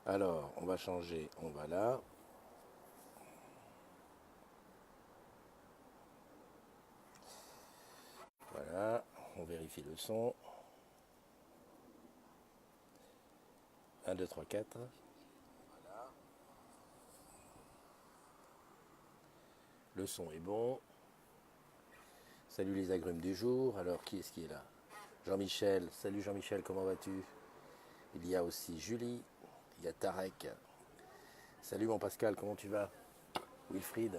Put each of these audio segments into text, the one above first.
Alors, on va changer, on va là. Voilà, on vérifie le son. 1, 2, 3, 4. Le son est bon. Salut les agrumes du jour. Alors, qui est-ce qui est là? Jean-Michel. Salut Jean-Michel, comment vas-tu? Il y a aussi Julie. Il y a Tarek. Salut mon Pascal, comment tu vas? Wilfried.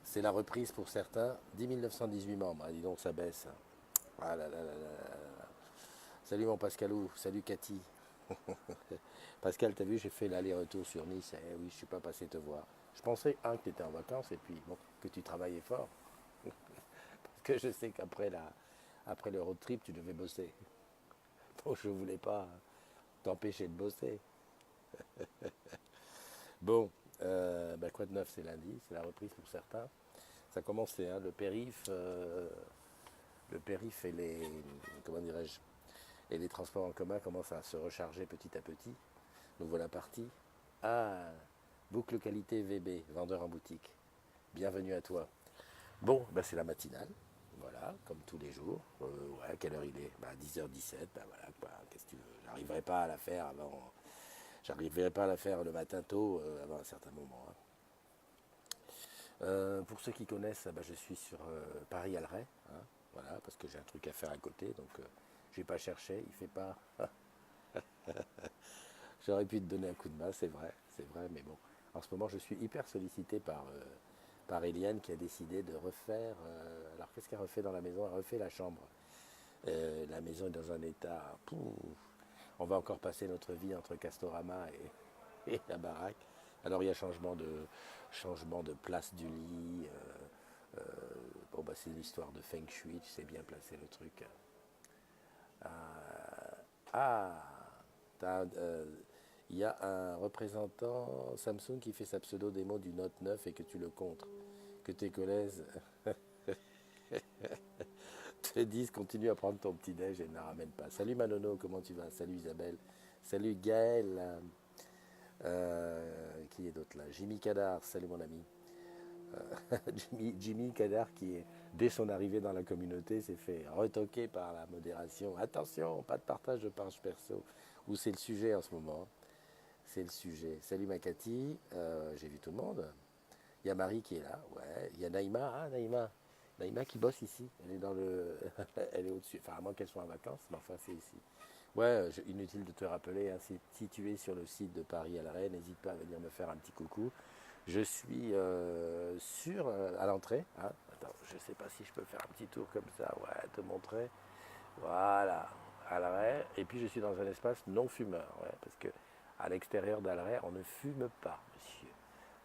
C'est la reprise pour certains. 10 918 membres. Ah, dis donc, ça baisse. Ah là là là là là là. Salut mon Pascalou. Salut Cathy. Pascal, t'as vu, j'ai fait l'aller-retour sur Nice. Eh oui, je suis pas passé te voir. Je pensais, que tu étais en vacances et puis, bon, que tu travaillais fort. Parce que je sais après le road trip, tu devais bosser. Donc, je voulais pas t'empêcher de bosser. Bon, quoi de neuf, c'est lundi, c'est la reprise pour certains. Ça a commencé, hein, le périph et comment dirais-je, et les transports en commun commencent à se recharger petit à petit. Nous voilà partis. Ah, boucle qualité VB, vendeur en boutique. Bienvenue à toi. Bon, c'est la matinale. Voilà, comme tous les jours. Ouais, à quelle heure il est? 10h17, voilà, quoi. Qu'est-ce que tu veux? J'arriverai pas à la faire le matin tôt, avant un certain moment, hein. Pour ceux qui connaissent, je suis sur Paris-Alray, hein, voilà, parce que j'ai un truc à faire à côté, donc j'ai pas cherché, il fait pas. J'aurais pu te donner un coup de main, c'est vrai, mais bon. En ce moment, je suis hyper sollicité par Eliane qui a décidé de refaire. Alors, qu'est-ce qu'elle refait dans la maison? Elle refait la chambre. La maison est dans un état. Pouf, on va encore passer notre vie entre Castorama et la baraque. Alors, il y a changement de place du lit. C'est une histoire de feng shui, tu sais bien placer le truc. Ah, il y a un représentant Samsung qui fait sa pseudo-démo du Note 9 et que tu le contres. Que tes collègues te disent continue à prendre ton petit déj et ne la ramène pas. Salut Manono, comment tu vas? Salut Isabelle. Salut Gaël. Qui est d'autre là? Jimmy Cadar, salut mon ami. Jimmy Cadar qui, dès son arrivée dans la communauté, s'est fait retoquer par la modération. Attention, pas de partage de page perso. Où c'est le sujet en ce moment? C'est le sujet. Salut ma Cathy, j'ai vu tout le monde. Il y a Marie qui est là, ouais. Il y a Naïma, Naïma. Naïma qui bosse ici. Elle est dans le. Elle est au-dessus. Enfin, à moins qu'elle soit en vacances, mais enfin, c'est ici. Ouais, inutile de te rappeler, hein, si tu es sur le site de Paris à l'arrêt, n'hésite pas à venir me faire un petit coucou. Je suis à l'entrée, hein. Attends, je ne sais pas si je peux faire un petit tour comme ça, ouais, te montrer. Voilà, à l'arrêt. Et puis je suis dans un espace non fumeur, ouais, parce que à l'extérieur d'Alray, on ne fume pas, monsieur.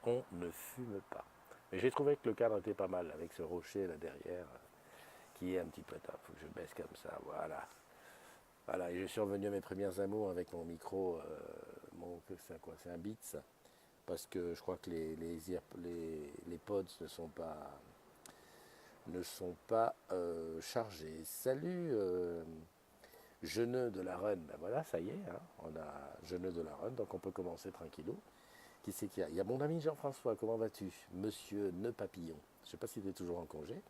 On ne fume pas. Mais j'ai trouvé que le cadre était pas mal, avec ce rocher là derrière, qui est un petit peu. Attends, faut que je baisse comme ça, voilà. Voilà, et je suis revenu à mes premières amours avec mon micro, c'est quoi? C'est un Beats, parce que je crois que les pods ne sont pas chargés. Salut, Jeuneux de la Run. Ben voilà, ça y est, hein, on a Jeuneux de la Run, donc on peut commencer tranquillou. Qui c'est qu'il y a? Il y a mon ami Jean-François, comment vas-tu? Monsieur Nœud Papillon. Je ne sais pas s'il est toujours en congé.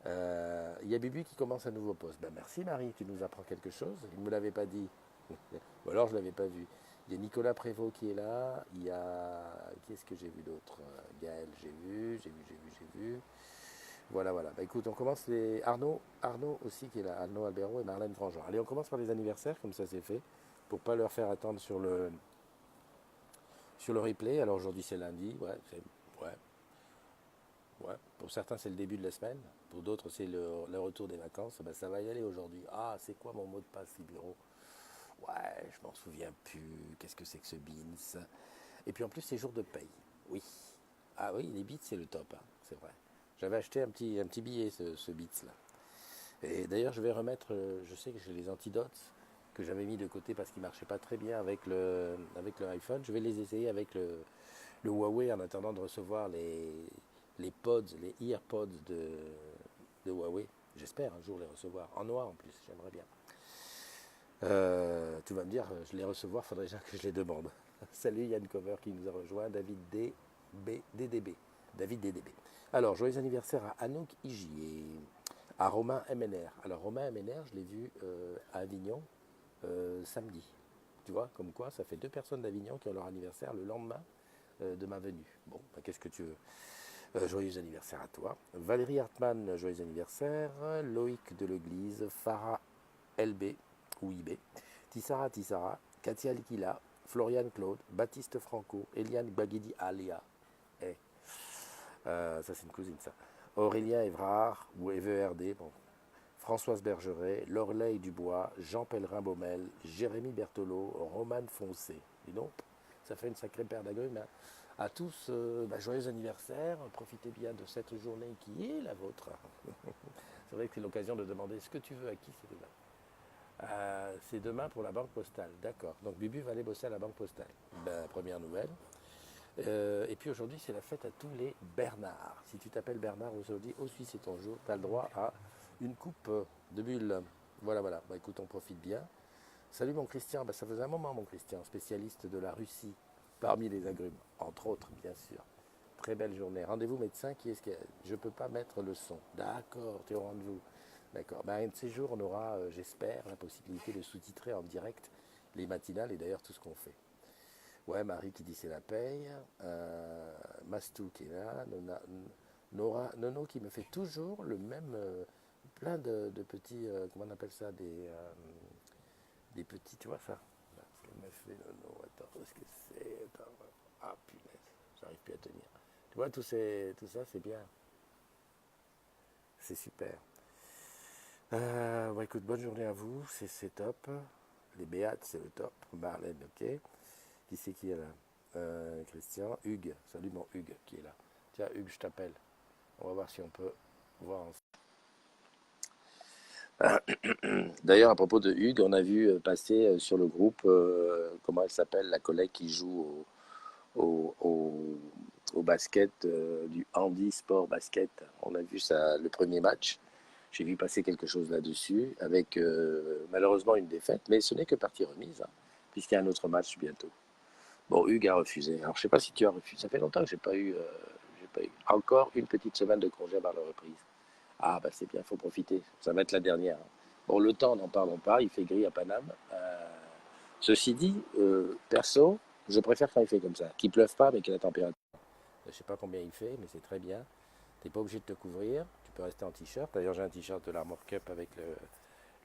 Il y a Bibi qui commence un nouveau poste. Ben merci Marie, tu nous apprends quelque chose. Il ne me l'avait pas dit. Ou alors je ne l'avais pas vu. Il y a Nicolas Prévost qui est là. Il y a. Qui est-ce que j'ai vu d'autre? Gaël, j'ai vu. Voilà, voilà. Écoute, on commence les. Arnaud aussi qui est là. Arnaud Albero et Marlène Franjean. Allez, on commence par les anniversaires, comme ça c'est fait. Pour pas leur faire attendre sur le replay. Alors aujourd'hui c'est lundi. Ouais, ouais. Pour certains c'est le début de la semaine. Pour d'autres c'est le retour des vacances. Ça va y aller aujourd'hui. Ah, c'est quoi mon mot de passe Libéraux? Ouais, je m'en souviens plus. Qu'est-ce que c'est que ce Beans? Et puis en plus, c'est jour de paye. Oui. Ah oui, les Beats, c'est le top, hein, c'est vrai. J'avais acheté un petit billet, ce Beats là. Et d'ailleurs, je vais remettre, je sais que j'ai les antidotes que j'avais mis de côté parce qu'ils ne marchaient pas très bien avec le iPhone. Je vais les essayer avec le Huawei en attendant de recevoir les pods, les EarPods de Huawei. J'espère un jour les recevoir. En noir en plus, j'aimerais bien. Tu vas me dire, je les recevoir, il faudrait déjà que je les demande. Salut Yann Cover qui nous a rejoint, DDB. David DDB. Alors, joyeux anniversaire à Anouk Igier, à Romain MNR. Alors, Romain MNR, je l'ai vu à Avignon samedi. Tu vois, comme quoi, ça fait 2 personnes d'Avignon qui ont leur anniversaire le lendemain de ma venue. Bon, ben, qu'est-ce que tu veux? Joyeux anniversaire à toi. Valérie Hartmann, joyeux anniversaire. Loïc de l'Église, Farah LB ou IB, Tissara, Katia Likila, Florian Claude, Baptiste Franco, Eliane Baguidi Alia. Eh, ça c'est une cousine ça. Aurélien Évrard ou EVRD, bon. Françoise Bergeret, Lorleil Dubois, Jean Pellerin Baumel, Jérémy Berthelot, Roman Foncé. Dis donc, ça fait une sacrée paire d'agrumes. Hein. À tous, joyeux anniversaire, profitez bien de cette journée qui est la vôtre. C'est vrai que c'est l'occasion de demander ce que tu veux à qui c'est demain. C'est demain pour la banque postale, d'accord. Donc Bubu va aller bosser à la banque postale. Ben, première nouvelle. Et puis aujourd'hui, c'est la fête à tous les Bernards. Si tu t'appelles Bernard aujourd'hui, aussi c'est ton jour, tu as le droit à une coupe de bulle. Voilà. Bah, écoute, on profite bien. Salut mon Christian, bah, ça faisait un moment mon Christian, spécialiste de la Russie, parmi les agrumes, entre autres bien sûr. Très belle journée. Rendez-vous médecin, qui est-ce que je ne peux pas mettre le son. D'accord, tu es au rendez-vous. D'accord. Ben, un de ces jours, on aura, j'espère, la possibilité de sous-titrer en direct les matinales et d'ailleurs tout ce qu'on fait. Ouais, Marie qui dit c'est la paye. Mastou qui est là. Nono qui me fait toujours le même. Plein de petits. Comment on appelle ça des petits, tu vois ça. Ce qu'elle m'a fait, Nono. Attends, qu'est-ce que c'est? Attends. Ah, punaise, j'arrive plus à tenir. Tu vois, tout ça, c'est bien. C'est super. Écoute, bonne journée à vous, c'est top. Les Béates, c'est le top. Marlène, ok. Qui c'est qui est là? Christian, Hugues. Salut mon Hugues qui est là. Tiens, Hugues, je t'appelle. On va voir si on peut voir ensemble. D'ailleurs, à propos de Hugues, on a vu passer sur le groupe, comment elle s'appelle, la collègue qui joue au basket, du handi sport basket. On a vu ça, le premier match. J'ai vu passer quelque chose là-dessus, avec malheureusement une défaite, mais ce n'est que partie remise, hein, puisqu'il y a un autre match bientôt. Bon, Hugues a refusé. Alors, je ne sais pas si tu as refusé. Ça fait longtemps que j'ai pas eu. Encore une petite semaine de congé par la reprise. Ah, bah c'est bien, il faut profiter. Ça va être la dernière. Hein. Bon, le temps, n'en parlons pas. Il fait gris à Paname. Ceci dit, perso, je préfère quand il fait comme ça. Qu'il ne pleuve pas, mais que la température. Je ne sais pas combien il fait, mais c'est très bien. Tu n'es pas obligé de te couvrir. Tu peux rester en t-shirt. D'ailleurs, j'ai un t-shirt de l'Armor Cup avec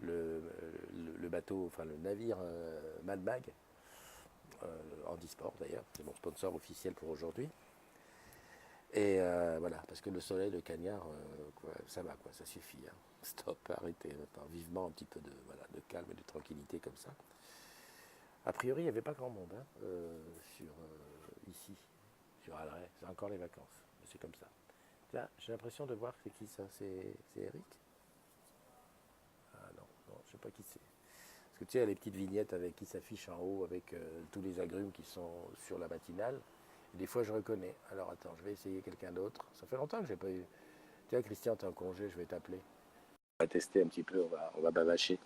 le bateau, enfin le navire Mad Mag. Handisport d'ailleurs, c'est mon sponsor officiel pour aujourd'hui. Et voilà, parce que le soleil, le cagnard, ça va, ça suffit. Hein. Stop, arrêtez. Attends, vivement un petit peu de calme et de tranquillité comme ça. A priori, il n'y avait pas grand monde hein, ici, sur Adray. C'est encore les vacances, mais c'est comme ça. Là, j'ai l'impression de voir, c'est qui ça? C'est Eric? Ah non, je ne sais pas qui c'est. Parce que tu sais, il y a les petites vignettes avec qui s'affichent en haut avec tous les agrumes qui sont sur la matinale. Et des fois, je reconnais. Alors attends, je vais essayer quelqu'un d'autre. Ça fait longtemps que j'ai pas eu. Tiens, Christian, tu es en congé, je vais t'appeler. On va tester un petit peu, on va bavacher.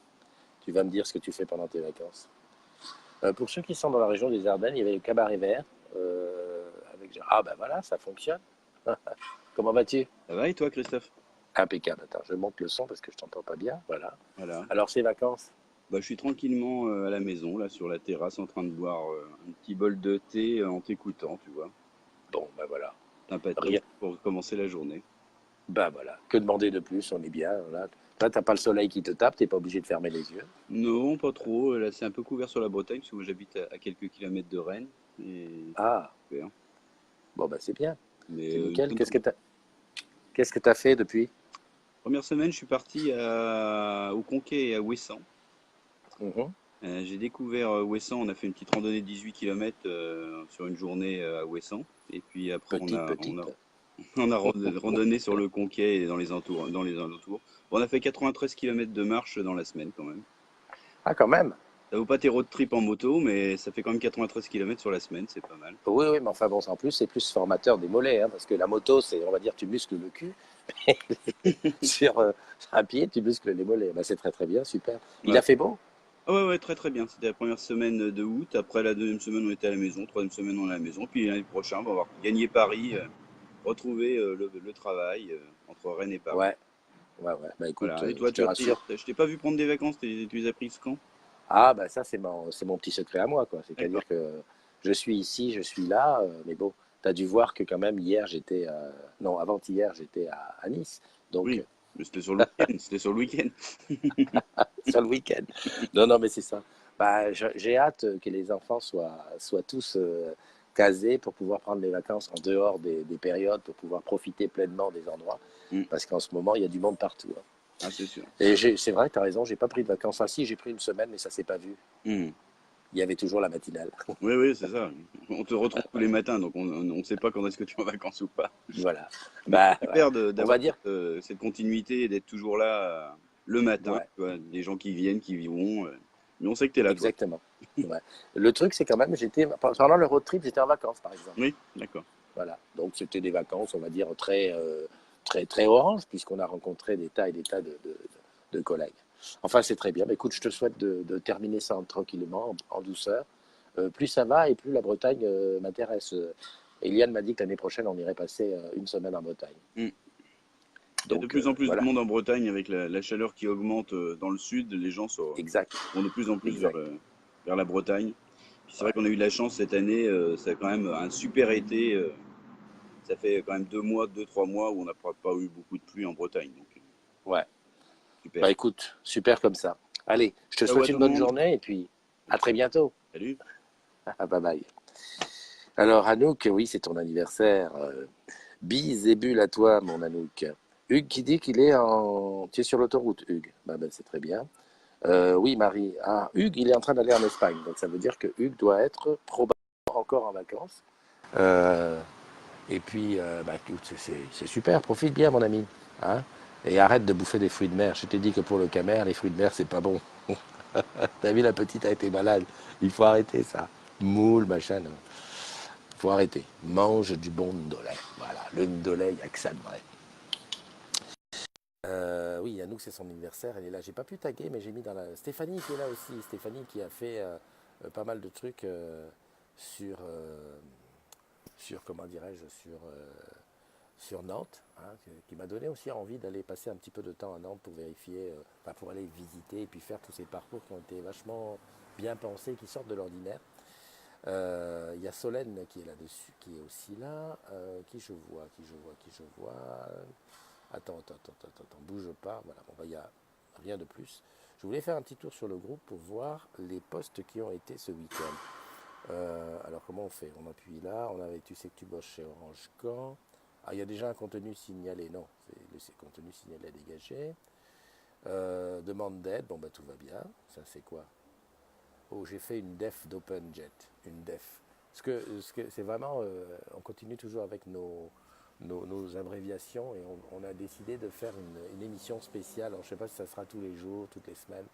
Tu vas me dire ce que tu fais pendant tes vacances. Pour ceux qui sont dans la région des Ardennes, il y avait le cabaret vert. Ah ben voilà, ça fonctionne. Comment vas-tu? Ça va et toi, Christophe? Impeccable. Attends, je monte le son parce que je t'entends pas bien. Voilà. Voilà. Alors, ces vacances? Bah, je suis tranquillement à la maison, là, sur la terrasse, en train de boire un petit bol de thé en t'écoutant, tu vois. Bon, ben voilà. Sympathique Rien. pour commencer la journée. Ben voilà. Que demander de plus? On est bien. Là. Toi, t'as pas le soleil qui te tape, t'es pas obligé de fermer les yeux. Non, pas trop. Là, c'est un peu couvert sur la Bretagne, parce que moi, j'habite à quelques kilomètres de Rennes. Et Ah, c'est couvert. bon, ben c'est bien. Mais C'est une nickel. bonne Qu'est-ce que t'as fait depuis? première semaine, je suis parti au Conquet et à Ouessant. Mhm. J'ai découvert Ouessant, on a fait une petite randonnée de 18 km sur une journée à Ouessant. Et puis après, Petite. on a randonné sur le Conquet et dans les alentours. Bon, on a fait 93 km de marche dans la semaine quand même. Ah, quand même. Ça vaut pas tes road trips en moto, mais ça fait quand même 93 km sur la semaine, c'est pas mal. Oui, oui, mais enfin bon, en plus, c'est plus formateur des mollets, hein, parce que la moto, c'est, on va dire, tu muscles le cul. Sur un pied, tu muscles les mollets. Bah, c'est très très bien, super. Il Ouais. a fait beau? Ah ouais, ouais, très très bien. C'était la première semaine de août. Après la deuxième semaine, on était à la maison. Troisième semaine, on est à la maison. Puis l'année prochaine, on va voir gagner Paris, retrouver le travail entre Rennes et Paris. Ouais, ouais, ouais. Bah écoute, Voilà. Et toi, je te rassure. je t'ai pas vu prendre des vacances. Tu les as prises quand? Ah, bah ça, c'est mon petit secret à moi, quoi. D'accord. C'est-à-dire que je suis ici, je suis là, mais bon, tu as dû voir que quand même, hier, j'étais, non, avant-hier, j'étais à Nice. Donc, Oui, mais c'était sur le week-end. C'était sur le week-end. sur le week-end. Non, non, mais c'est ça. Bah, j'ai hâte que les enfants soient tous casés pour pouvoir prendre les vacances en dehors des périodes, pour pouvoir profiter pleinement des endroits. Hmm. Parce qu'en ce moment, il y a du monde partout, hein. Ah, c'est sûr. Et c'est vrai, tu as raison, j'ai pas pris de vacances. Ah si, j'ai pris une semaine, mais ça s'est pas vu. Hmm. Il y avait toujours la matinale. Oui, oui, c'est ça. On te retrouve tous les matins, donc on ne sait pas quand est-ce que tu es en vacances ou pas. Voilà. Mais c'est Bah, voilà. super On d'avoir va dire, cette continuité et d'être toujours là le matin. ouais, Tu vois, des gens qui viennent, qui vont. Mais on sait que tu es là, toi. exactement. Ouais. Le truc, c'est quand même, pendant le road trip, j'étais en vacances, par exemple. Oui, d'accord. Voilà. Donc, c'était des vacances, on va dire, très, très orange, puisqu'on a rencontré des tas et des tas de collègues. Enfin, c'est très bien. Mais écoute, je te souhaite de terminer ça tranquillement, en douceur. Plus ça va et plus la Bretagne m'intéresse. Eliane m'a dit que l'année prochaine, on irait passer une semaine en Bretagne. Hmm. Il y a de Donc, plus en plus de voilà. monde en Bretagne avec la chaleur qui augmente dans le sud. Les gens Exact. vont de plus en plus Exact. vers la Bretagne. Puis c'est vrai Ouais. qu'on a eu de la chance cette année. Ça a quand même un super été. Ça fait quand même 2 mois, 2, 3 mois où on n'a pas eu beaucoup de pluie en Bretagne. Donc, Ouais. super. Bah écoute, super comme ça. Allez, je te Ciao à souhaite tout une le bonne monde. journée et puis à très bientôt. Salut. Bye bye. Alors Anouk, oui, c'est ton anniversaire. Bise et bulles à toi, mon Anouk. Hugues qui dit qu'il est en... Tu es sur l'autoroute, Hugues. Bah, c'est très bien. Oui, Marie. Ah, Hugues, il est en train d'aller en Espagne. Donc ça veut dire que Hugues doit être probablement encore en vacances. Euh, et puis, bah, écoute, c'est super. Profite bien, mon ami. Hein, et arrête de bouffer des fruits de mer. Je t'ai dit que pour le camère, les fruits de mer, c'est pas bon. T'as vu, la petite a été malade. Il faut arrêter ça. Moule, machin. Non. Faut arrêter. Mange du bon ndolé. Voilà, le ndolé, il n'y a que ça de vrai. Oui, Yannouk, c'est son anniversaire, elle est là. J'ai pas pu taguer, mais j'ai mis dans la. Stéphanie qui est là aussi. Stéphanie qui a fait pas mal de trucs sur, comment dirais-je, sur Nantes, hein, qui m'a donné aussi envie d'aller passer un petit peu de temps à Nantes pour vérifier, enfin, pour aller visiter et puis faire tous ces parcours qui ont été vachement bien pensés, qui sortent de l'ordinaire. Il y a Solène qui est là-dessus, qui est aussi là. Qui je vois. Attends, bouge pas. Voilà, bon, il n'y a rien de plus. Je voulais faire un petit tour sur le groupe pour voir les posts qui ont été ce week-end. Alors, comment on fait? On appuie là. On avait, tu sais que tu bosses chez Orange quand? Ah, il y a déjà un contenu signalé. Non, c'est le contenu signalé à dégager. Demande d'aide. Bon, bah, tout va bien. Ça, c'est quoi? Oh, j'ai fait une def d'OpenJet. Une def. C'est vraiment. On continue toujours avec nos abréviations et on a décidé de faire une émission spéciale. Alors, je ne sais pas si ça sera tous les jours, toutes les semaines,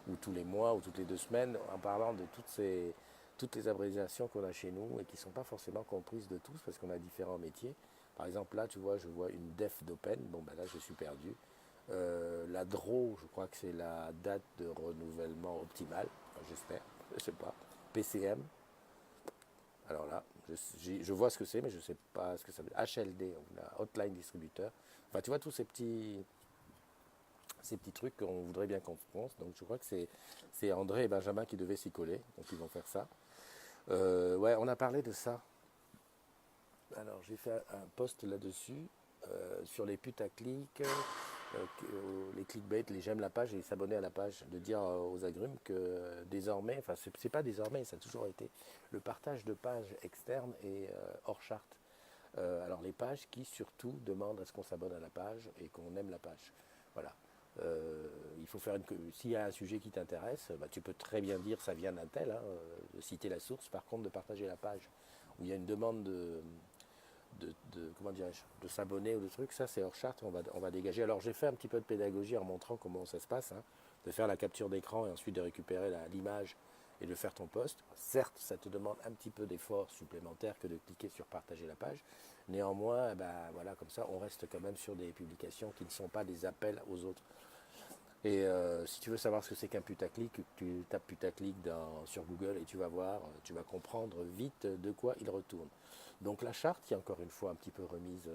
ou tous les mois, ou toutes les 2 semaines, en parlant de toutes les abréviations qu'on a chez nous et qui ne sont pas forcément comprises de tous parce qu'on a différents métiers. Par exemple, là, tu vois, je vois une def d'Open. Bon, ben là, je suis perdu. La DRO, je crois que c'est la date de renouvellement optimale, enfin, j'espère, je ne sais pas. PCM, alors là, je vois ce que c'est, mais je ne sais pas ce que ça veut dire. HLD, la Hotline Distributeur. Enfin, tu vois tous ces petits trucs qu'on voudrait bien qu'on pense. Donc je crois que c'est André et Benjamin qui devaient s'y coller, donc ils vont faire ça. Ouais, on a parlé de ça. Alors j'ai fait un post là-dessus, sur les putaclics, les clickbait, les j'aime la page et s'abonner à la page, de dire aux agrumes que désormais, enfin c'est pas désormais, ça a toujours été, le partage de pages externes est hors charte. Alors les pages qui surtout demandent à ce qu'on s'abonne à la page et qu'on aime la page. Voilà. Il faut faire s'il y a un sujet qui t'intéresse, bah, tu peux très bien dire ça vient d'un tel, hein, de citer la source, par contre de partager la page où il y a une demande comment dirais-je, de s'abonner ou de trucs, ça c'est hors charte, on va dégager. Alors j'ai fait un petit peu de pédagogie en montrant comment ça se passe, hein. de faire la capture d'écran et ensuite de récupérer l'image et de faire ton post. Certes, ça te demande un petit peu d'effort supplémentaire que de cliquer sur partager la page. Néanmoins, voilà, comme ça, on reste quand même sur des publications qui ne sont pas des appels aux autres. Et si tu veux savoir ce que c'est qu'un putaclic, tu tapes putaclic sur Google et tu vas voir, tu vas comprendre vite de quoi il retourne. Donc la charte qui est encore une fois un petit peu remise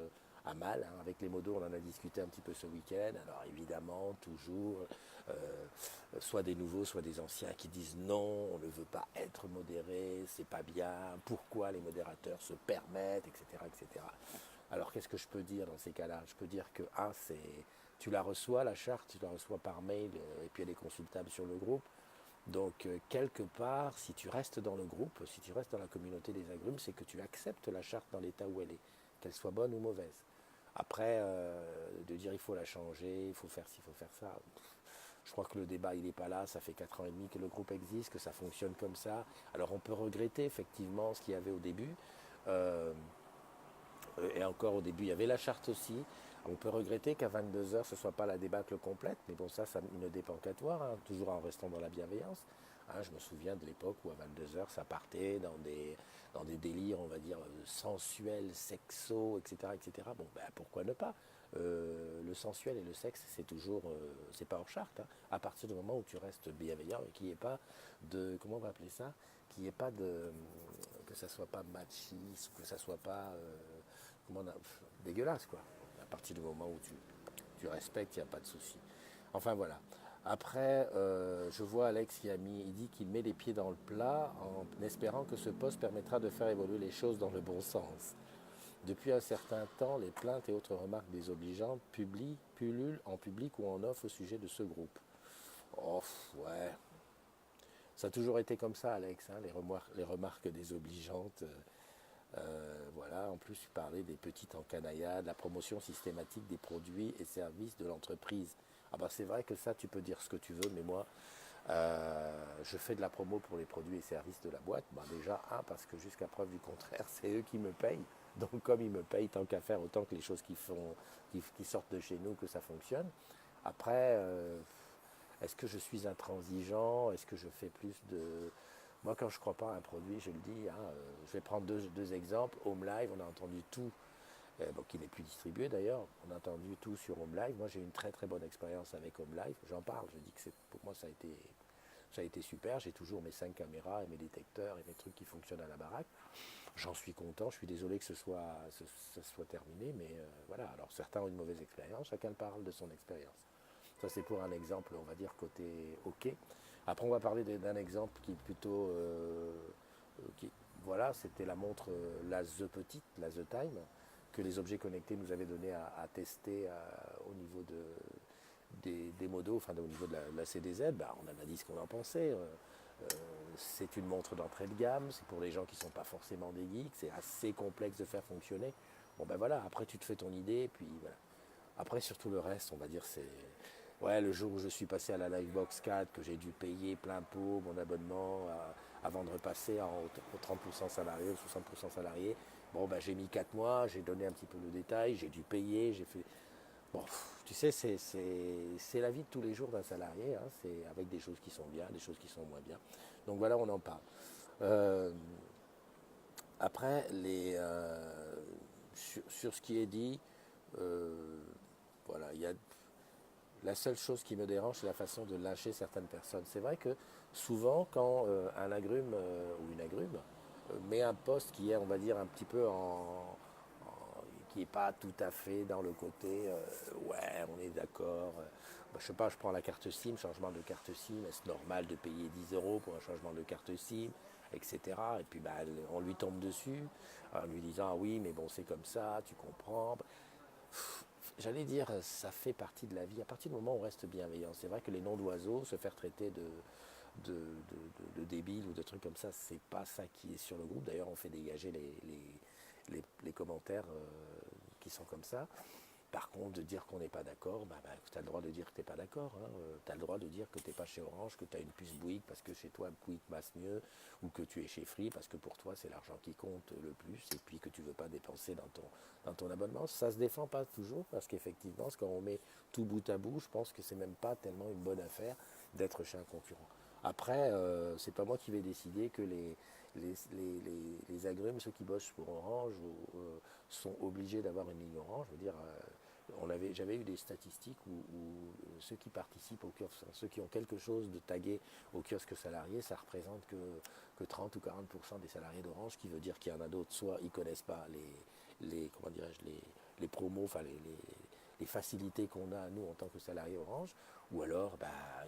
à mal, hein, avec les modos on en a discuté un petit peu ce week-end. Alors évidemment, toujours, euh, soit des nouveaux, soit des anciens qui disent non, on ne veut pas être modéré, c'est pas bien, pourquoi les modérateurs se permettent, etc. etc. Alors qu'est-ce que je peux dire dans ces cas-là? Je peux dire que, tu la reçois, la charte, tu la reçois par mail, et puis elle est consultable sur le groupe. Donc, quelque part, si tu restes dans le groupe, si tu restes dans la communauté des agrumes, c'est que tu acceptes la charte dans l'état où elle est, qu'elle soit bonne ou mauvaise. Après, de dire il faut la changer, il faut faire ci, il faut faire ça, je crois que le débat il n'est pas là, ça fait 4 ans et demi que le groupe existe, que ça fonctionne comme ça. Alors on peut regretter effectivement ce qu'il y avait au début, euh, et encore au début il y avait la charte aussi. On peut regretter qu'à 22 heures ce ne soit pas la débâcle complète, mais bon ça ne dépend qu'à toi, hein, toujours en restant dans la bienveillance. Hein, je me souviens de l'époque où à 22 heures ça partait dans des délires, on va dire, sensuels, sexos, etc. etc. Bon, pourquoi ne pas? Le sensuel et le sexe, c'est toujours, c'est pas hors charte, hein, à partir du moment où tu restes bienveillant et qu'il n'y ait pas de, comment on va appeler ça, qu'il n'y ait pas de, que ça soit pas machiste, que ça soit pas, dégueulasse, quoi. À partir du moment où tu respectes, il n'y a pas de souci. Enfin voilà. Après, je vois Alex il dit qu'il met les pieds dans le plat en espérant que ce poste permettra de faire évoluer les choses dans le bon sens. Depuis un certain temps, les plaintes et autres remarques désobligeantes pullulent en public ou en off au sujet de ce groupe. Oh, ouais. Ça a toujours été comme ça, Alex, hein, les remarques désobligeantes. Voilà, en plus, tu parlais des petites encanaillades, la promotion systématique des produits et services de l'entreprise. Ah bah c'est vrai que ça, tu peux dire ce que tu veux, mais moi, je fais de la promo pour les produits et services de la boîte. Bah déjà, parce que jusqu'à preuve du contraire, c'est eux qui me payent. Donc comme ils me payent, tant qu'à faire, autant que les choses qui sortent de chez nous, que ça fonctionne. Après, est-ce que je suis intransigeant? Est-ce que je fais plus de... Moi, quand je ne crois pas à un produit, je le dis, hein, je vais prendre deux exemples. Home Live, on a entendu tout, qui n'est plus distribué d'ailleurs, on a entendu tout sur Home Live. Moi, j'ai eu une très très bonne expérience avec Home Live. J'en parle, je dis que pour moi, ça a été super. J'ai toujours mes 5 caméras et mes détecteurs et mes trucs qui fonctionnent à la baraque. J'en suis content, je suis désolé que ce soit terminé, mais voilà. Alors certains ont une mauvaise expérience, chacun parle de son expérience. Ça c'est pour un exemple, on va dire, côté OK. Après on va parler d'un exemple qui est plutôt... voilà, c'était la montre, la The Petite, la The Time, que les objets connectés nous avaient donné à tester au niveau des modos, enfin au niveau de la CDZ. On en a dit ce qu'on en pensait. C'est une montre d'entrée de gamme, c'est pour les gens qui ne sont pas forcément des geeks, c'est assez complexe de faire fonctionner. Bon ben voilà, après tu te fais ton idée, puis voilà. Après surtout le reste, on va dire c'est... Ouais, le jour où je suis passé à la Livebox 4, que j'ai dû payer plein pot mon abonnement avant de repasser au 30% salarié, au 60% salarié, bon ben j'ai mis 4 mois, j'ai donné un petit peu le détail, j'ai dû payer, j'ai fait... Bon, tu sais, c'est la vie de tous les jours d'un salarié, hein, c'est avec des choses qui sont bien, des choses qui sont moins bien. Donc voilà, on en parle. Euh, Après, sur ce qui est dit, euh, voilà, la seule chose qui me dérange, c'est la façon de lâcher certaines personnes. C'est vrai que souvent, quand un agrume ou une agrume met un poste qui est, on va dire, un petit peu qui n'est pas tout à fait dans le côté ouais, on est d'accord. Je sais pas, je prends la carte SIM, changement de carte SIM, est-ce normal de payer 10 euros pour un changement de carte SIM, etc. Et puis on lui tombe dessus en lui disant ah oui, mais bon, c'est comme ça, tu comprends. J'allais dire, ça fait partie de la vie. À partir du moment où on reste bienveillant, c'est vrai que les noms d'oiseaux, se faire traiter de débile ou de trucs comme ça, c'est pas ça qui est sur le groupe. D'ailleurs, on fait dégager les commentaires qui sont comme ça. Par contre, de dire qu'on n'est pas d'accord, tu as le droit de dire que tu n'es pas d'accord. Hein. Tu as le droit de dire que tu n'es pas chez Orange, que tu as une puce Bouygues parce que chez toi, Bouygues passe mieux, ou que tu es chez Free parce que pour toi, c'est l'argent qui compte le plus, et puis que tu ne veux pas dépenser dans ton abonnement. Ça ne se défend pas toujours, parce qu'effectivement, quand on met tout bout à bout, je pense que c'est même pas tellement une bonne affaire. d'être chez un concurrent. Après, c'est pas moi qui vais décider que les agrumes, ceux qui bossent pour Orange, sont obligés d'avoir une ligne Orange. Je veux dire, j'avais eu des statistiques où ceux qui participent au kiosque, ceux qui ont quelque chose de tagué au kiosque salarié, ça représente que 30 ou 40% des salariés d'Orange, qui veut dire qu'il y en a d'autres, soit ils ne connaissent pas comment dirais-je, les promos, enfin les facilités qu'on a nous en tant que salariés Orange, ou alors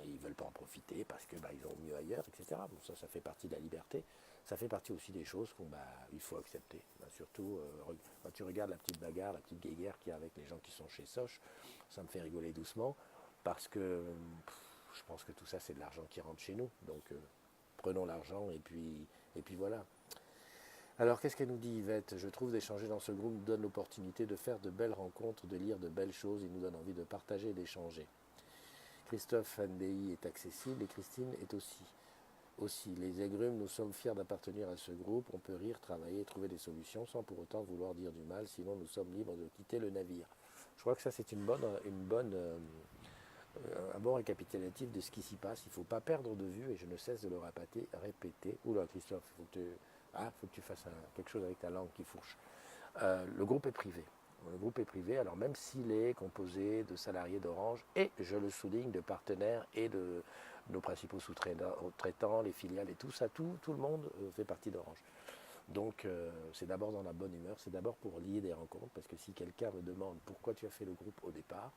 ils ne veulent pas en profiter parce que ils ont mieux ailleurs, etc. Bon, ça fait partie de la liberté. Ça fait partie aussi des choses il faut accepter. Surtout quand tu regardes la petite bagarre, la petite guéguerre qu'il y a avec les gens qui sont chez Soch, ça me fait rigoler doucement parce que je pense que tout ça c'est de l'argent qui rentre chez nous. Donc prenons l'argent et puis voilà. Alors, qu'est-ce qu'elle nous dit, Yvette? Je trouve d'échanger dans ce groupe nous donne l'opportunité de faire de belles rencontres, de lire de belles choses, il nous donne envie de partager et d'échanger. Christophe NDI est accessible et Christine est aussi. Les agrumes, nous sommes fiers d'appartenir à ce groupe, on peut rire, travailler, trouver des solutions sans pour autant vouloir dire du mal, sinon nous sommes libres de quitter le navire. Je crois que ça c'est un bon récapitulatif de ce qui s'y passe. Il ne faut pas perdre de vue, et je ne cesse de le répéter. Oula Christophe, faut que tu fasses quelque chose avec ta langue qui fourche. Le groupe est privé. Le groupe est privé, alors même s'il est composé de salariés d'Orange et, je le souligne, de partenaires et de nos principaux sous-traitants, les filiales et tout ça, tout le monde fait partie d'Orange. Donc c'est d'abord dans la bonne humeur, c'est d'abord pour lier des rencontres, parce que si quelqu'un me demande pourquoi tu as fait le groupe au départ,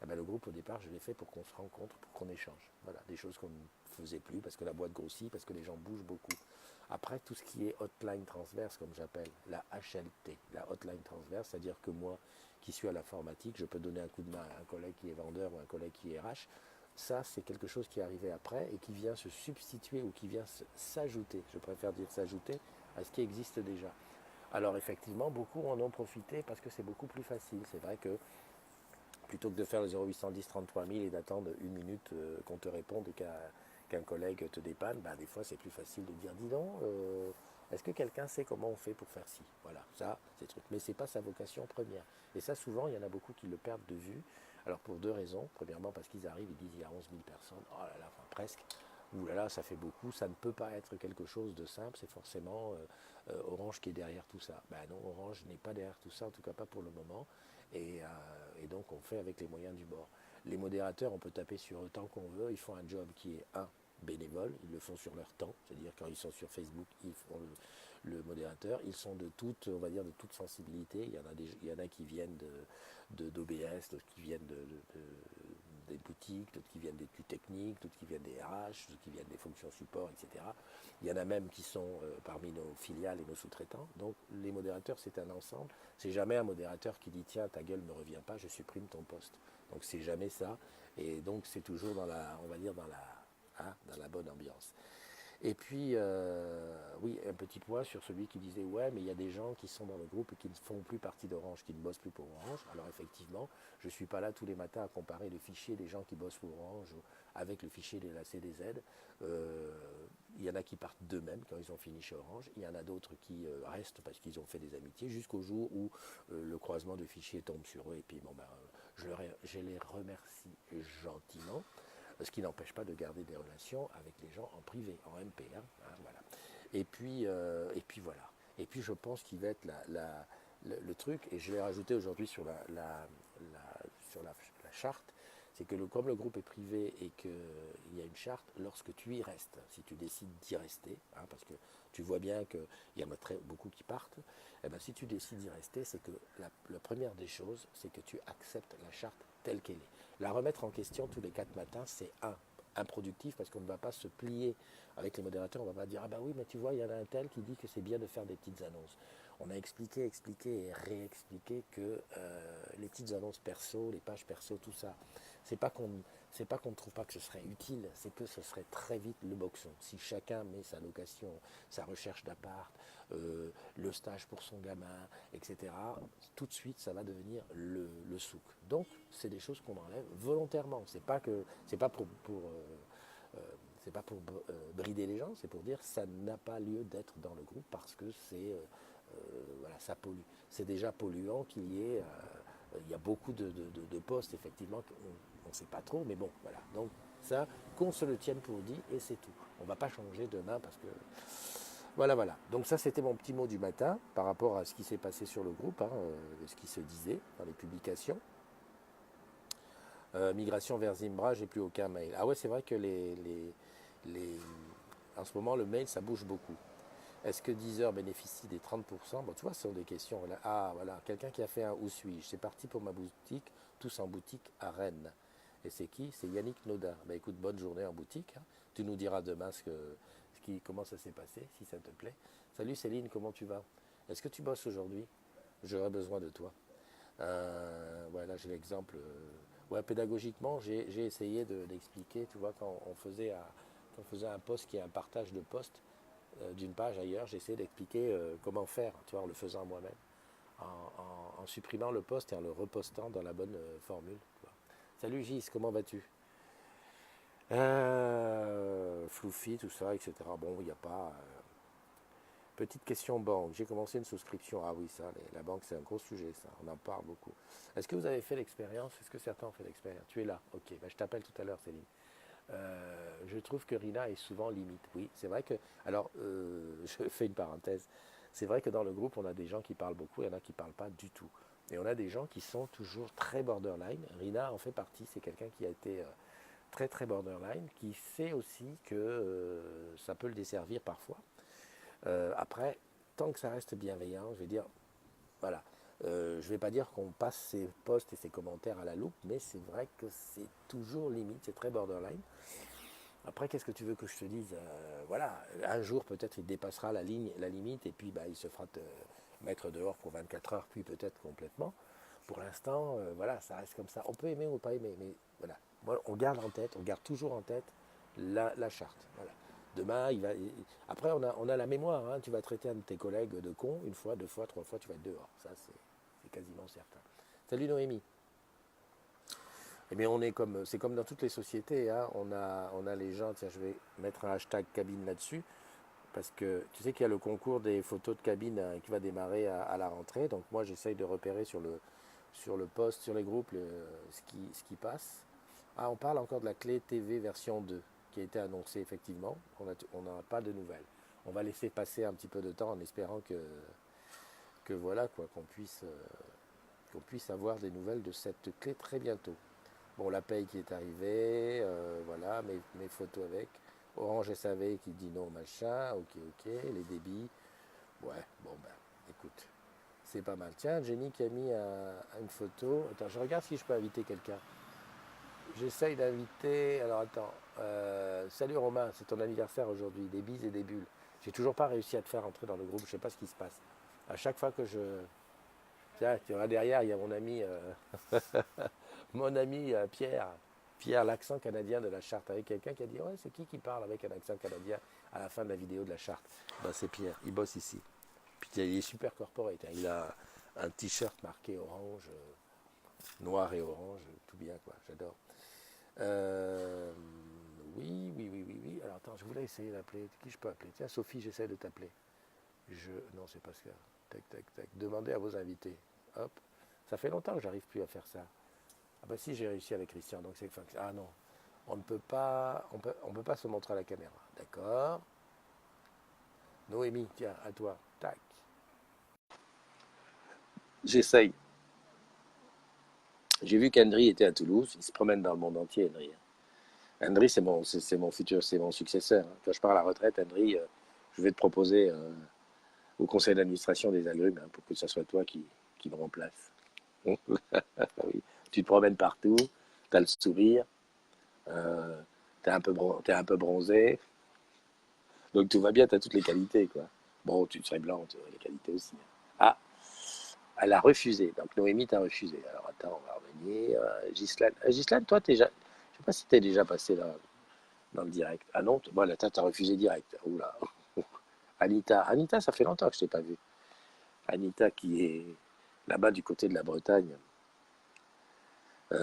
le groupe au départ je l'ai fait pour qu'on se rencontre, pour qu'on échange. Voilà, des choses qu'on ne faisait plus parce que la boîte grossit, parce que les gens bougent beaucoup. Après, tout ce qui est hotline transverse, comme j'appelle, la HLT, la hotline transverse, c'est-à-dire que moi, qui suis à l'informatique, je peux donner un coup de main à un collègue qui est vendeur ou un collègue qui est RH. Ça, c'est quelque chose qui est arrivé après et qui vient se substituer ou qui vient s'ajouter, je préfère dire s'ajouter, à ce qui existe déjà. Alors effectivement, beaucoup en ont profité parce que c'est beaucoup plus facile. C'est vrai que plutôt que de faire le 0810 33 000 et d'attendre une minute qu'on te réponde qu'un collègue te dépanne, des fois c'est plus facile de dire dis donc, est-ce que quelqu'un sait comment on fait pour faire ci? Voilà, ça, c'est le truc. Mais ce n'est pas sa vocation première. Et ça, souvent, il y en a beaucoup qui le perdent de vue. Alors pour deux raisons. Premièrement, parce qu'ils arrivent, ils disent il y a 11 000 personnes. Oh là là, enfin presque. Ouh là là, ça fait beaucoup. Ça ne peut pas être quelque chose de simple. C'est forcément Orange qui est derrière tout ça. Non, Orange n'est pas derrière tout ça, en tout cas pas pour le moment. Et donc on fait avec les moyens du bord. Les modérateurs, on peut taper sur eux tant qu'on veut. Ils font un job qui est bénévole, ils le font sur leur temps, c'est-à-dire quand ils sont sur Facebook, ils font le modérateur. Ils sont de toute, on va dire, de toute sensibilité. Il y en a qui viennent d'OBS, d'autres qui viennent des boutiques, d'autres qui viennent des études techniques, d'autres qui viennent des RH, d'autres qui viennent des fonctions support, etc. Il y en a même qui sont parmi nos filiales et nos sous-traitants. Donc les modérateurs, c'est un ensemble. C'est jamais un modérateur qui dit tiens, ta gueule ne me revient pas, je supprime ton poste. Donc c'est jamais ça. Et donc c'est toujours on va dire dans la bonne ambiance. Et puis, oui, un petit point sur celui qui disait ouais, mais il y a des gens qui sont dans le groupe et qui ne font plus partie d'Orange, qui ne bossent plus pour Orange. Alors effectivement, je ne suis pas là tous les matins à comparer le fichier des gens qui bossent pour Orange avec le fichier de la CDZ. Il y en a qui partent d'eux-mêmes quand ils ont fini chez Orange. Il y en a d'autres qui restent parce qu'ils ont fait des amitiés jusqu'au jour où le croisement de fichiers tombe sur eux. Et puis, je les remercie gentiment. Ce qui n'empêche pas de garder des relations avec les gens en privé, en MP. Voilà. Et puis voilà. Et puis je pense qu'il va être le truc, et je l'ai rajouté aujourd'hui sur la charte, c'est que comme le groupe est privé et qu'il y a une charte, lorsque tu y restes, si tu décides d'y rester, parce que tu vois bien qu'il y en a beaucoup qui partent, si tu décides d'y rester, c'est que la première des choses, c'est que tu acceptes la charte telle qu'elle est. La remettre en question tous les 4 matins, c'est improductif parce qu'on ne va pas se plier avec les modérateurs, on ne va pas dire ah bah oui mais tu vois il y en a un tel qui dit que c'est bien de faire des petites annonces. On a expliqué et réexpliqué que les petites annonces perso, les pages perso, tout ça, c'est pas qu'on ne trouve pas que ce serait utile, c'est que ce serait très vite le boxon. Si chacun met sa location, sa recherche d'appart, le stage pour son gamin, etc., tout de suite ça va devenir le souk. Donc c'est des choses qu'on enlève volontairement. C'est pas pour brider les gens, c'est pour dire que ça n'a pas lieu d'être dans le groupe parce que voilà, ça pollue. C'est déjà polluant qu'il y ait, il y a beaucoup de postes effectivement qu'on ne sait pas trop, mais bon, voilà. Donc Ça, qu'on se le tienne pour dit et c'est tout. On ne va pas changer demain parce que... Voilà, voilà. Donc ça, c'était mon petit mot du matin par rapport à ce qui s'est passé sur le groupe, hein, ce qui se disait dans les publications. Migration vers Zimbra, j'ai plus aucun mail. Ah ouais, c'est vrai que les- en ce moment, le mail, ça bouge beaucoup. Est-ce que Deezer bénéficie des 30%? Bon, tu vois, ce sont des questions. Ah, voilà, quelqu'un qui a fait un Où suis-je? C'est parti pour ma boutique, tous en boutique à Rennes. Et c'est qui? C'est Yannick Nodin. Bah écoute, bonne journée en boutique, hein. Tu nous diras demain comment ça s'est passé, si ça te plaît. Salut Céline, comment tu vas? Est-ce que tu bosses aujourd'hui? J'aurais besoin de toi. Voilà, j'ai l'exemple. Ouais, pédagogiquement, j'ai essayé d'expliquer, tu vois, quand on faisait un poste qui est un partage de poste d'une page ailleurs, j'ai essayé d'expliquer comment faire, tu vois, en le faisant moi-même, en supprimant le poste et en le repostant dans la bonne formule. Tu vois. Salut Gis, comment vas-tu? Floufy, tout ça, etc. Bon, il n'y a pas. Petite question banque. J'ai commencé une souscription. Ah oui, ça, la banque, c'est un gros sujet, ça. On en parle beaucoup. Est-ce que vous avez fait l'expérience? Est-ce que certains ont fait l'expérience? Tu es là. Ok, ben, je t'appelle tout à l'heure, Céline. Je trouve que Rina est souvent limite. Oui, c'est vrai que. Alors, je fais une parenthèse. C'est vrai que dans le groupe, on a des gens qui parlent beaucoup, il y en a qui ne parlent pas du tout. Et on a des gens qui sont toujours très borderline. Rina en fait partie. C'est quelqu'un qui a été très très borderline, qui sait aussi que ça peut le desservir parfois. Après, tant que ça reste bienveillant, je vais dire, voilà. Je ne vais pas dire qu'on passe ses posts et ses commentaires à la loupe, mais c'est vrai que c'est toujours limite, c'est très borderline. Après, qu'est-ce que tu veux que je te dise? Voilà, un jour peut-être il dépassera la ligne, la limite, et puis bah, il se fera mettre dehors pour 24 heures, puis peut-être complètement. Pour l'instant, voilà, ça reste comme ça. On peut aimer ou pas aimer, mais voilà. Moi, on garde en tête, on garde toujours en tête la charte. Voilà. Demain, après, on a la mémoire. Hein. Tu vas traiter un de tes collègues de con une fois, deux fois, trois fois, tu vas être dehors. Ça, c'est quasiment certain. Salut Noémie. Eh bien, c'est comme dans toutes les sociétés. Hein. On a les gens. Tiens, je vais mettre un hashtag cabine là-dessus parce que tu sais qu'il y a le concours des photos de cabine qui va démarrer à la rentrée. Donc moi, j'essaye de repérer sur le post, sur les groupes, ce qui passe. Ah, on parle encore de la clé TV version 2 qui a été annoncée effectivement. On n'a pas de nouvelles. On va laisser passer un petit peu de temps en espérant que voilà quoi, qu'on puisse avoir des nouvelles de cette clé très bientôt. Bon, la paye qui est arrivée, voilà, mes photos avec. Orange SAV qui dit non, machin, ok, ok, les débits. Ouais, bon ben, écoute, c'est pas mal. Tiens, Jenny qui a mis une photo. Attends, je regarde si je peux inviter quelqu'un. J'essaye d'inviter. Alors attends. Salut Romain, c'est ton anniversaire aujourd'hui. Des bises et des bulles. J'ai toujours pas réussi à te faire entrer dans le groupe. Je sais pas ce qui se passe. À chaque fois que je. Tiens, tu vois derrière, il y a mon ami, mon ami Pierre. Pierre, l'accent canadien de la charte. Avec quelqu'un qui a dit ouais, c'est qui parle avec un accent canadien à la fin de la vidéo de la charte? Ben, c'est Pierre. Il bosse ici. Puis il est super corporate. Hein. Il a un t-shirt marqué orange, noir et orange, tout bien quoi. J'adore. Euh, oui, oui, oui, oui, oui. Alors attends, je voulais essayer d'appeler. Qui je peux appeler? Tiens, Sophie, j'essaie de t'appeler. Non, c'est pas ça. Tac, tac, tac. Demandez à vos invités. Hop. Ça fait longtemps que j'arrive plus à faire ça. Ah bah si, j'ai réussi avec Christian. Donc c'est ah non, on ne peut pas, on peut pas se montrer à la caméra. D'accord. Noémie, tiens, à toi. Tac. J'essaye. J'ai vu qu'Hendry était à Toulouse. Il se promène dans le monde entier, Henry. Hendry, c'est mon futur, c'est mon successeur. Quand je pars à la retraite, Hendry, je vais te proposer au conseil d'administration des agrumes hein, pour que ce soit toi qui me remplace. Oui. Tu te promènes partout, tu as le sourire, euh, t'es un peu bronzé, donc tout va bien, tu as toutes les qualités. Quoi. Bon, tu serais blanc, tu aurais les qualités aussi. Ah, elle a refusé, donc Noémie t'a refusé. Alors attends, on va revenir. Ghislaine, Ghislaine, toi, je sais pas si tu es déjà passé là, dans le direct. Ah non, voilà, t'as refusé direct. Oula. Anita, ça fait longtemps que je t'ai pas vu. Anita qui est là-bas du côté de la Bretagne. Ouais.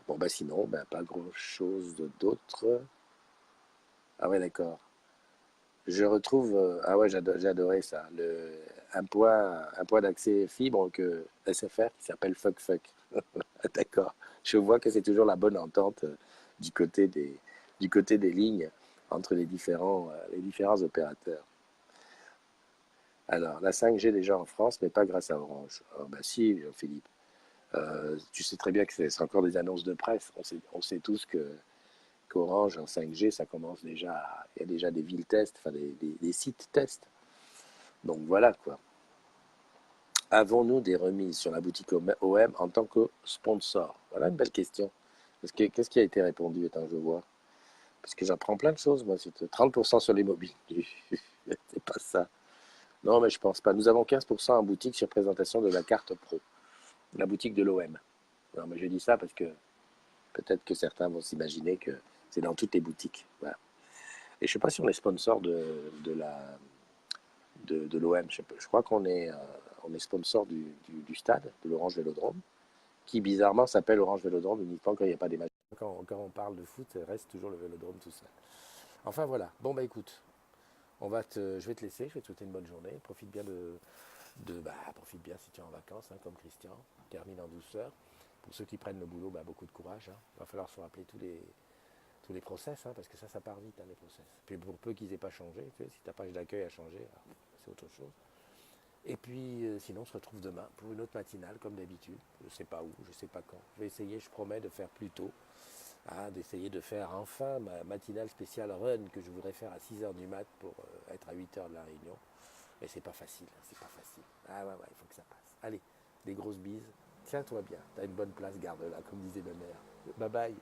Bon, bah sinon, bah, pas grand-chose d'autre. Ah ouais, d'accord. Je retrouve. Ah ouais, j'ai adoré ça. Un point d'accès fibre que SFR qui s'appelle Fuck Fuck. D'accord. Je vois que c'est toujours la bonne entente. du côté des lignes entre les différents opérateurs. Alors, la 5G déjà en France, mais pas grâce à Orange. Ah, bah si, Philippe. Tu sais très bien que c'est encore des annonces de presse. On sait tous qu'Orange en 5G, ça commence déjà. Il y a déjà des villes tests, enfin des sites tests. Donc voilà quoi. Avons-nous des remises sur la boutique OM en tant que sponsor? Voilà une belle question. Qu'est-ce qui a été répondu? Attends, je vois. Parce que j'apprends plein de choses, moi. C'est 30% sur les mobiles. C'est pas ça. Non, mais je pense pas. Nous avons 15% en boutique sur présentation de la carte pro. La boutique de l'OM. Non, mais je dis ça parce que peut-être que certains vont s'imaginer que c'est dans toutes les boutiques. Voilà. Et je sais pas si on est sponsor de l'OM. Je crois on est sponsor du stade, de l'Orange Vélodrome, qui bizarrement s'appelle Orange Vélodrome uniquement quand il n'y a pas des matchs. Quand on parle de foot, ça reste toujours le Vélodrome tout seul. Enfin voilà. Bon bah écoute, je vais te laisser. Je vais te souhaiter une bonne journée. Profite bien profite bien si tu es en vacances, hein, comme Christian. Termine en douceur. Pour ceux qui prennent le boulot, beaucoup de courage. Hein. Il va falloir se rappeler tous les process, hein, parce que ça part vite, hein, les process. Puis pour peu qu'ils n'aient pas changé, tu sais, si ta page d'accueil a changé, c'est autre chose. Et puis sinon, on se retrouve demain pour une autre matinale, comme d'habitude. Je ne sais pas où, je ne sais pas quand. Je vais essayer, je promets, de faire plus tôt. Hein, d'essayer de faire enfin ma matinale spéciale run que je voudrais faire à 6h du mat pour être à 8h de la réunion. Mais c'est pas facile, hein, c'est pas facile. Ah ouais, il faut que ça passe. Allez, des grosses bises. Tiens-toi bien, t'as une bonne place, garde-la, comme disait ma mère. Bye bye.